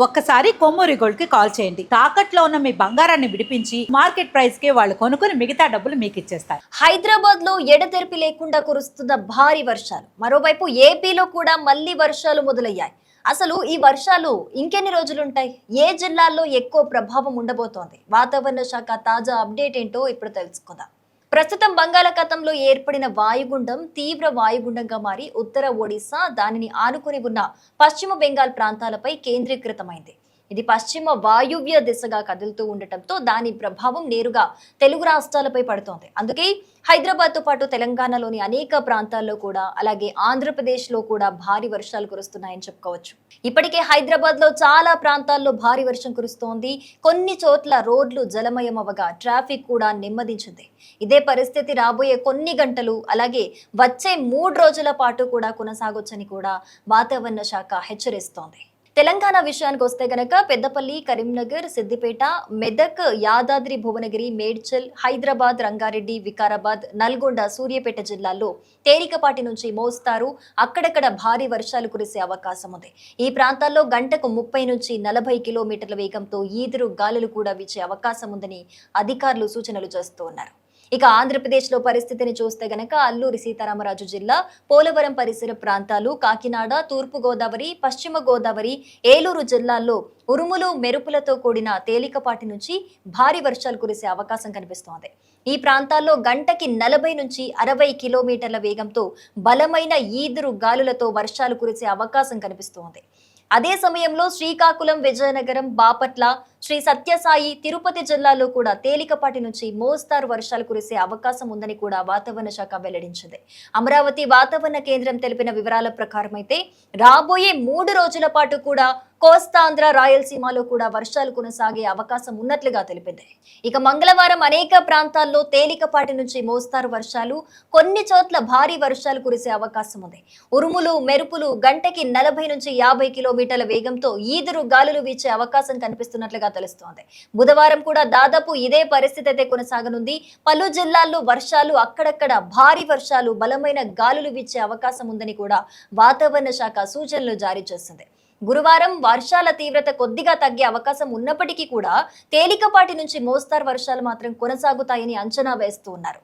ఒక్కసారి కొమ్మూరి గోల్డ్ కి కాల్ చేయండి. తాకట్లో ఉన్న మీ బంగారాన్ని విడిపించి మార్కెట్ ప్రైస్ కి వాళ్ళు కొనుక్కుని మిగతా డబ్బులు మీకు ఇచ్చేస్తారు. హైదరాబాద్ లో ఎడతెరిపి లేకుండా కురుస్తున్న భారీ వర్షాలు. మరోవైపు ఏపీలో కూడా మళ్లీ వర్షాలు మొదలయ్యాయి. అసలు ఈ వర్షాలు ఇంకెన్ని రోజులుంటాయి? ఏ జిల్లాల్లో ఎక్కువ ప్రభావం ఉండబోతోంది? వాతావరణ శాఖ తాజా అప్డేట్ ఏంటో ఇప్పుడు తెలుసుకుందాం. ప్రస్తుతం బంగాళాఖాతంలో ఏర్పడిన వాయుగుండం తీవ్ర వాయుగుండంగా మారి ఉత్తర ఒడిశా, దానిని ఆనుకుని ఉన్న పశ్చిమ బెంగాల్ ప్రాంతాలపై కేంద్రీకృతమైంది. ఇది పశ్చిమ వాయువ్య దిశగా కదులుతూ ఉండటంతో దాని ప్రభావం నేరుగా తెలుగు రాష్ట్రాలపై పడుతోంది. అందుకే హైదరాబాద్ తో పాటు తెలంగాణలోని అనేక ప్రాంతాల్లో కూడా, అలాగే ఆంధ్రప్రదేశ్ లో కూడా భారీ వర్షాలు కురుస్తున్నాయని చెప్పుకోవచ్చు. ఇప్పటికే హైదరాబాద్ లో చాలా ప్రాంతాల్లో భారీ వర్షం కురుస్తోంది. కొన్ని చోట్ల రోడ్లు జలమయం అవ్వగా ట్రాఫిక్ కూడా నెమ్మదించింది. ఇదే పరిస్థితి రాబోయే కొన్ని గంటలు, అలాగే వచ్చే 3 రోజుల పాటు కూడా కొనసాగొచ్చని కూడా వాతావరణ శాఖ హెచ్చరిస్తోంది. తెలంగాణ విషయానికి వస్తే గనక పెద్దపల్లి, కరీంనగర్, సిద్దిపేట, మెదక్, యాదాద్రి భువనగిరి, మేడ్చల్, హైదరాబాద్, రంగారెడ్డి, వికారాబాద్, నల్గొండ, సూర్యాపేట జిల్లాల్లో తేలికపాటి నుంచి మోస్తారు, అక్కడక్కడ భారీ వర్షాలు కురిసే అవకాశం ఉంది. ఈ ప్రాంతాల్లో గంటకు 30 నుంచి 40 కిలోమీటర్ల వేగంతో ఈదురు గాలులు కూడా వీచే అవకాశం ఉందని అధికారులు సూచనలు చేస్తూ ఉన్నారు. ఇక ఆంధ్రప్రదేశ్ లో పరిస్థితిని చూస్తే గనక అల్లూరి సీతారామరాజు జిల్లా, పోలవరం పరిసర ప్రాంతాలు, కాకినాడ, తూర్పు గోదావరి, పశ్చిమ గోదావరి, ఏలూరు జిల్లాల్లో ఉరుములు, మెరుపులతో కూడిన తేలికపాటి నుంచి భారీ వర్షాలు కురిసే అవకాశం కనిపిస్తోంది. ఈ ప్రాంతాల్లో గంటకి 40 నుంచి 60 కిలోమీటర్ల వేగంతో బలమైన ఈదురు గాలులతో వర్షాలు కురిసే అవకాశం కనిపిస్తోంది. అదే సమయంలో శ్రీకాకుళం, విజయనగరం, బాపట్ల, శ్రీ సత్యసాయి, తిరుపతి జిల్లాలో కూడా తేలికపాటి నుంచి మోస్తారు వర్షాలు కురిసే అవకాశం ఉందని కూడా వాతావరణ శాఖ వెల్లడించింది. అమరావతి వాతావరణ కేంద్రం తెలిపిన వివరాల ప్రకారం అయితే రాబోయే 3 రోజుల పాటు కూడా కోస్తాంధ్ర, రాయలసీమలో కూడా వర్షాలు కొనసాగే అవకాశం ఉన్నట్లుగా తెలిపింది. ఇక మంగళవారం అనేక ప్రాంతాల్లో తేలికపాటి నుంచి మోస్తారు వర్షాలు, కొన్ని చోట్ల భారీ వర్షాలు కురిసే అవకాశం ఉంది. ఉరుములు, మెరుపులు గంటకి 40 నుంచి 50 కిలోమీటర్ల వేగంతో ఈదురు గాలులు వీచే అవకాశం కనిపిస్తున్నట్లుగా తెలుస్తోంది. బుధవారం కూడా దాదాపు ఇదే పరిస్థితి అయితే కొనసాగనుంది. పలు జిల్లాల్లో వర్షాలు, అక్కడక్కడ భారీ వర్షాలు, బలమైన గాలులు వీచే అవకాశం ఉందని కూడా వాతావరణ శాఖ సూచనలు జారీ చేసింది. గురువారం వర్షాల తీవ్రత కొద్దిగా తగ్గే అవకాశం ఉన్నప్పటికీ కూడా తేలికపాటి నుంచి మోస్తారు వర్షాలు మాత్రం కొనసాగుతాయని అంచనా వేస్తూ ఉన్నారు.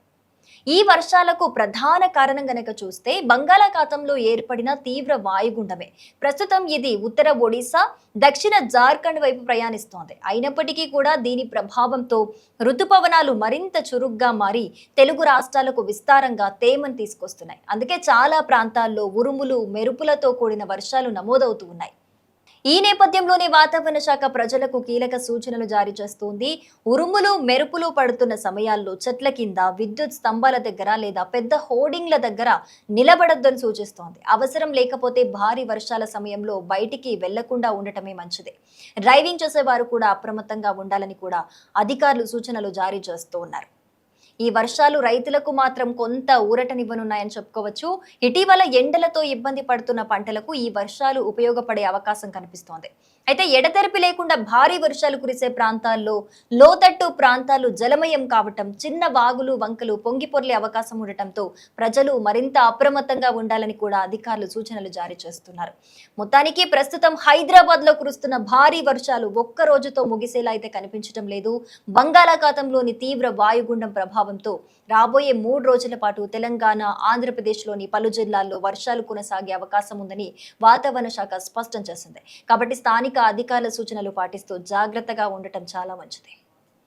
ఈ వర్షాలకు ప్రధాన కారణం గనక చూస్తే బంగాళాఖాతంలో ఏర్పడిన తీవ్ర వాయుగుండమే. ప్రస్తుతం ఇది ఉత్తర ఒడిశా, దక్షిణ జార్ఖండ్ వైపు ప్రయాణిస్తోంది. అయినప్పటికీ కూడా దీని ప్రభావంతో రుతుపవనాలు మరింత చురుగ్గా మారి తెలుగు రాష్ట్రాలకు విస్తారంగా తేమను తీసుకొస్తున్నాయి. అందుకే చాలా ప్రాంతాల్లో ఉరుములు, మెరుపులతో కూడిన వర్షాలు నమోదవుతూ ఉన్నాయి. ఈ నేపథ్యంలోనే వాతావరణ శాఖ ప్రజలకు కీలక సూచనలు జారీ చేస్తోంది. ఉరుములు, మెరుపులు పడుతున్న సమయాల్లో చెట్ల కింద, విద్యుత్ స్తంభాల దగ్గర లేదా పెద్ద హోర్డింగ్ల దగ్గర నిలబడొద్దని సూచిస్తోంది. అవసరం లేకపోతే భారీ వర్షాల సమయంలో బయటికి వెళ్లకుండా ఉండటమే మంచిది. డ్రైవింగ్ చేసేవారు కూడా అప్రమత్తంగా ఉండాలని కూడా అధికారులు సూచనలు జారీ చేస్తూ ఉన్నారు. ఈ వర్షాలు రైతులకు మాత్రం కొంత ఊరటనివ్వనున్నాయని చెప్పుకోవచ్చు. ఇటీవల ఎండలతో ఇబ్బంది పడుతున్న పంటలకు ఈ వర్షాలు ఉపయోగపడే అవకాశం కనిపిస్తోంది. అయితే ఎడతెరిపి లేకుండా భారీ వర్షాలు కురిసే ప్రాంతాల్లో లోతట్టు ప్రాంతాలు జలమయం కావటం, చిన్న వాగులు, వంకలు పొంగిపొర్లే అవకాశం ఉండటంతో ప్రజలు మరింత అప్రమత్తంగా ఉండాలని కూడా అధికారులు సూచనలు జారీ చేస్తున్నారు. మొత్తానికి ప్రస్తుతం హైదరాబాద్ లో కురుస్తున్న భారీ వర్షాలు ఒక్క రోజుతో ముగిసేలా అయితే కనిపించడం లేదు. బంగాళాఖాతంలోని తీవ్ర వాయుగుండం ప్రభావంతో రాబోయే 3 రోజుల పాటు తెలంగాణ, ఆంధ్రప్రదేశ్లోని పలు జిల్లాల్లో వర్షాలు కొనసాగే అవకాశం ఉందని వాతావరణ శాఖ స్పష్టం చేసింది. కాబట్టి స్థానిక అధికారుల సూచనలు పాటిస్తూ జాగ్రత్తగా ఉండటం చాలా మంచిది.